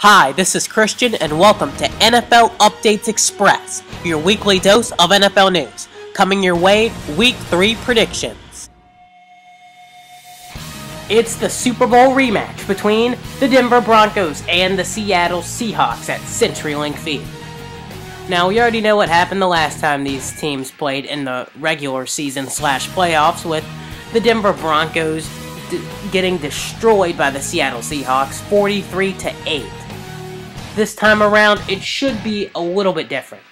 Hi, this is Christian, and welcome to NFL Updates Express, your weekly dose of NFL news. Coming your way, Week 3 predictions. It's the Super Bowl rematch between the Denver Broncos and the Seattle Seahawks at CenturyLink Field. Now, we already know what happened the last time these teams played in the regular season / playoffs, with the Denver Broncos getting destroyed by the Seattle Seahawks 43-8. This time around, it should be a little bit different.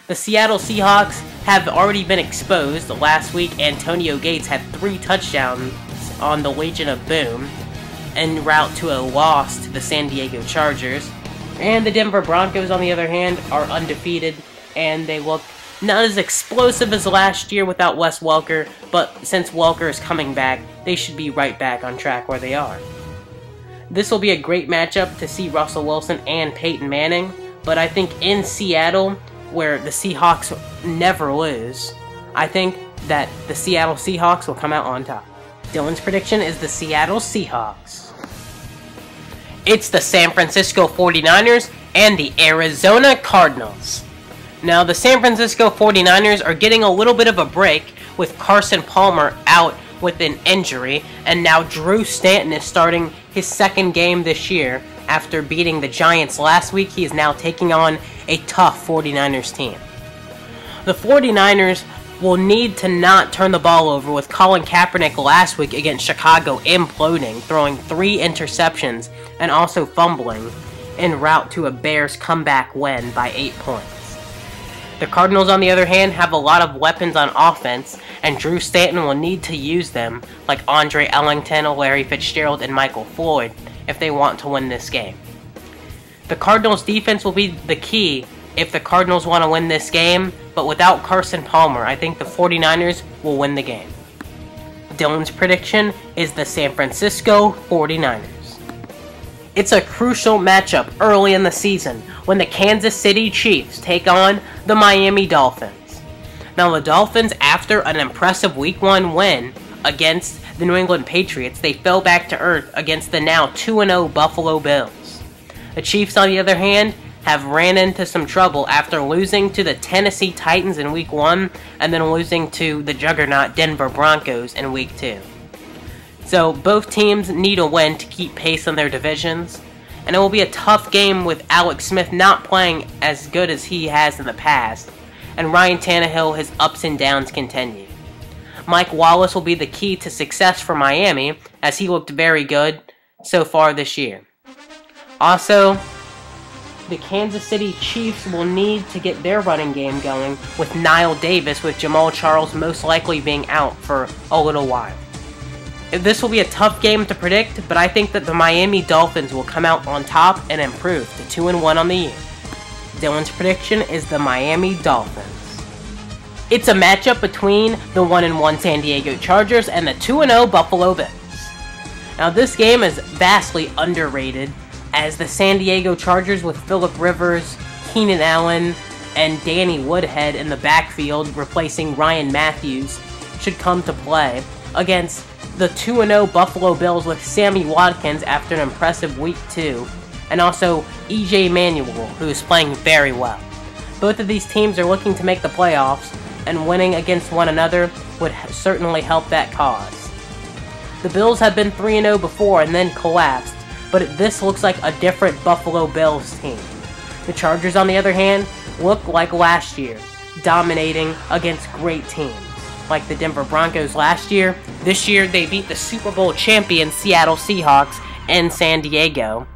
The Seattle Seahawks have already been exposed. Last week, Antonio Gates had 3 touchdowns on the Legion of Boom en route to a loss to the San Diego Chargers. And the Denver Broncos, on the other hand, are undefeated, and they look not as explosive as last year without Wes Welker, but since Welker is coming back, they should be right back on track where they are. This will be a great matchup to see Russell Wilson and Peyton Manning, but I think in Seattle, where the Seahawks never lose, I think that the Seattle Seahawks will come out on top. Dylan's prediction is the Seattle Seahawks. It's the San Francisco 49ers and the Arizona Cardinals. Now, the San Francisco 49ers are getting a little bit of a break with Carson Palmer out with an injury, and now Drew Stanton is starting his second game this year. After beating the Giants last week, he is now taking on a tough 49ers team. The 49ers will need to not turn the ball over, with Colin Kaepernick last week against Chicago imploding, throwing 3 interceptions and also fumbling en route to a Bears comeback win by 8 points. The Cardinals, on the other hand, have a lot of weapons on offense, and Drew Stanton will need to use them, like Andre Ellington, Larry Fitzgerald, and Michael Floyd, if they want to win this game. The Cardinals' defense will be the key if the Cardinals want to win this game, but without Carson Palmer, I think the 49ers will win the game. Dylan's prediction is the San Francisco 49ers. It's a crucial matchup early in the season when the Kansas City Chiefs take on the Miami Dolphins. Now, the Dolphins, after an impressive Week 1 win against the New England Patriots, they fell back to earth against the now 2-0 Buffalo Bills. The Chiefs, on the other hand, have ran into some trouble after losing to the Tennessee Titans in Week 1 and then losing to the juggernaut Denver Broncos in Week 2. So both teams need a win to keep pace on their divisions, and it will be a tough game with Alex Smith not playing as good as he has in the past, and Ryan Tannehill, his ups and downs continue. Mike Wallace will be the key to success for Miami, as he looked very good so far this year. Also, the Kansas City Chiefs will need to get their running game going with Niall Davis, with Jamal Charles most likely being out for a little while. This will be a tough game to predict, but I think that the Miami Dolphins will come out on top and improve to 2-1 on the year. Dylan's prediction is the Miami Dolphins. It's a matchup between the 1-1 San Diego Chargers and the 2-0 Buffalo Bills. Now, this game is vastly underrated, as the San Diego Chargers, with Phillip Rivers, Keenan Allen, and Danny Woodhead in the backfield replacing Ryan Matthews, should come to play against the 2-0 Buffalo Bills with Sammy Watkins after an impressive Week 2, and also E.J. Manuel, who is playing very well. Both of these teams are looking to make the playoffs, and winning against one another would certainly help that cause. The Bills have been 3-0 before and then collapsed, but this looks like a different Buffalo Bills team. The Chargers, on the other hand, look like last year, dominating against great teams, like the Denver Broncos last year. This year, they beat the Super Bowl champion Seattle Seahawks in San Diego,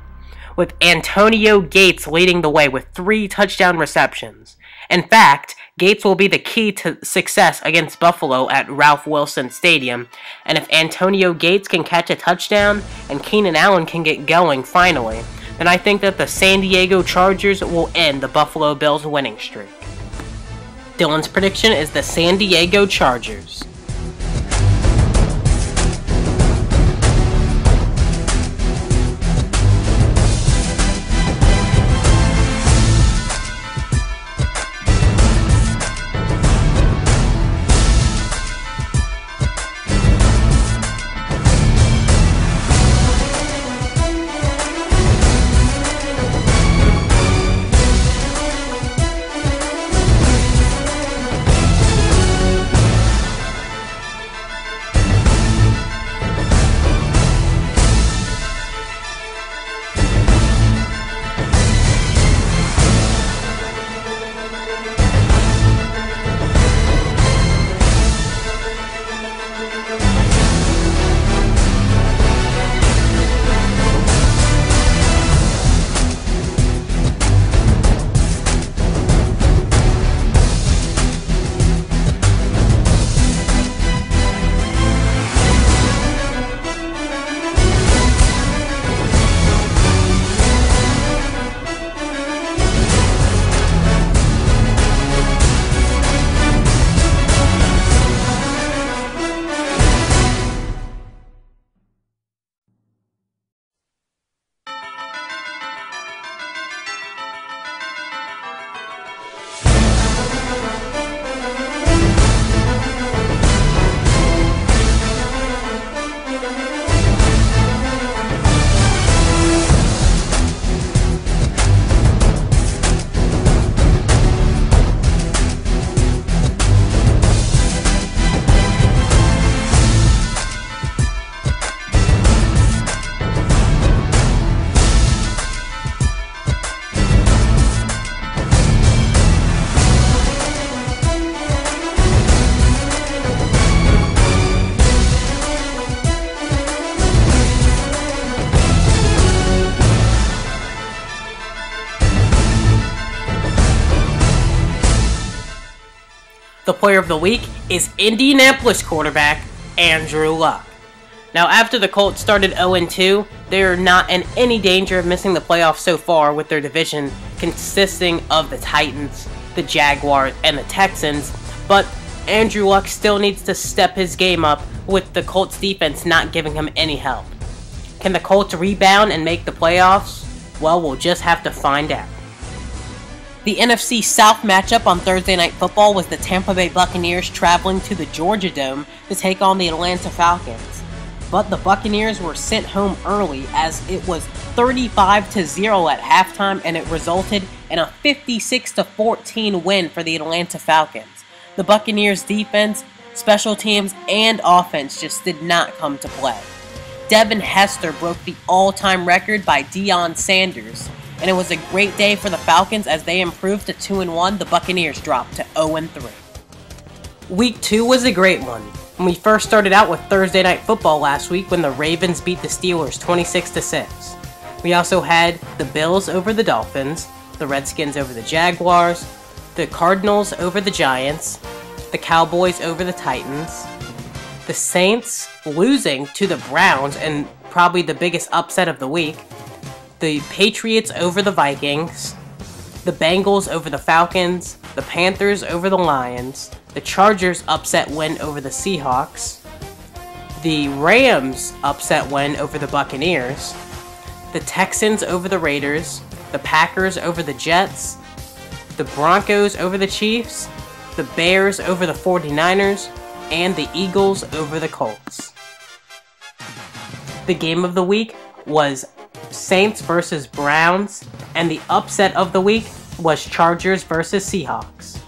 with Antonio Gates leading the way with 3 touchdown receptions. In fact, Gates will be the key to success against Buffalo at Ralph Wilson Stadium, and if Antonio Gates can catch a touchdown and Keenan Allen can get going finally, then I think that the San Diego Chargers will end the Buffalo Bills winning streak. Dylan's prediction is the San Diego Chargers. The player of the week is Indianapolis quarterback Andrew Luck. Now, after the Colts started 0-2, they are not in any danger of missing the playoffs so far, with their division consisting of the Titans, the Jaguars, and the Texans, but Andrew Luck still needs to step his game up, with the Colts defense not giving him any help. Can the Colts rebound and make the playoffs? Well, we'll just have to find out. The NFC South matchup on Thursday Night Football was the Tampa Bay Buccaneers traveling to the Georgia Dome to take on the Atlanta Falcons. But the Buccaneers were sent home early, as it was 35-0 at halftime, and it resulted in a 56-14 win for the Atlanta Falcons. The Buccaneers' defense, special teams, and offense just did not come to play. Devin Hester broke the all-time record by Deion Sanders, and it was a great day for the Falcons as they improved to 2-1. The Buccaneers dropped to 0-3. Week 2 was a great one. And we first started out with Thursday Night Football last week when the Ravens beat the Steelers 26-6. We also had the Bills over the Dolphins, the Redskins over the Jaguars, the Cardinals over the Giants, the Cowboys over the Titans, the Saints losing to the Browns, and probably the biggest upset of the week, the Patriots over the Vikings, the Bengals over the Falcons, the Panthers over the Lions, the Chargers upset win over the Seahawks, the Rams upset win over the Buccaneers, the Texans over the Raiders, the Packers over the Jets, the Broncos over the Chiefs, the Bears over the 49ers, and the Eagles over the Colts. The game of the week was Saints versus Browns, and the upset of the week was Chargers versus Seahawks.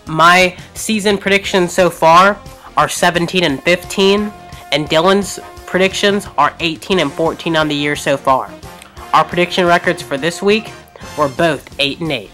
My season predictions so far are 17-15, and Dylan's predictions are 18-14 on the year so far. Our prediction records for this week were both 8-8.